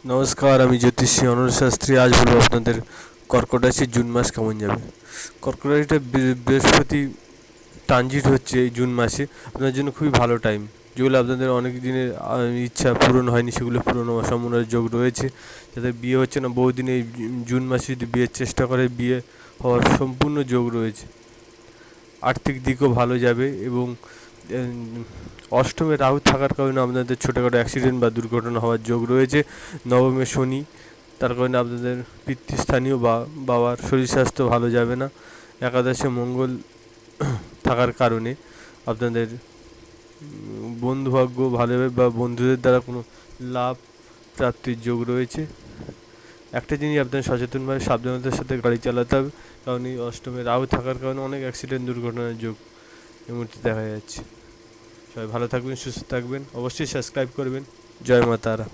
নমস্কার, আমি জ্যোতিষী অনল শাস্ত্রী। আজ বলবো আপনাদের কর্কট রাশি জুন মাস কেমন যাবে। কর্কট রাশিটা বৃহস্পতি ট্রানজিট হচ্ছে এই জুন মাসে, আপনার জন্য খুবই ভালো টাইম। যেগুলো আপনাদের অনেক দিনের ইচ্ছা পূরণ হয়নি, সেগুলো পূরণ হওয়ার সম্ভাবনার যোগ রয়েছে। যাদের বিয়ে হচ্ছে না বহুদিন, এই জুন মাসে যদি বিয়ের চেষ্টা করে বিয়ে হওয়ার সম্পূর্ণ যোগ রয়েছে। আর্থিক দিকও ভালো যাবে এবং অষ্টমে রাহু থাকার কারণে আপনাদের ছোটোখাটো অ্যাক্সিডেন্ট বা দুর্ঘটনা হওয়ার যোগ রয়েছে। নবমে শনি, তার কারণে আপনাদের পিতৃস্থানীয় বা বাবার শরীর স্বাস্থ্য ভালো যাবে না। একাদশে মঙ্গল থাকার কারণে আপনাদের বন্ধুভাগ্য ভালো হবে বা বন্ধুদের দ্বারা কোনো লাভ প্রাপ্তির যোগ রয়েছে। একটা জিনিস আপনার সচেতনভাবে সাবধানতার সাথে গাড়ি চালাতে হবে, কারণ এই অষ্টমে রাহু থাকার কারণে অনেক অ্যাক্সিডেন্ট দুর্ঘটনার যোগ এই মুহূর্তে দেখা যাচ্ছে। সবাই ভালো থাকবেন, সুস্থ থাকবেন, অবশ্যই সাবস্ক্রাইব করবেন। জয় মা তারা।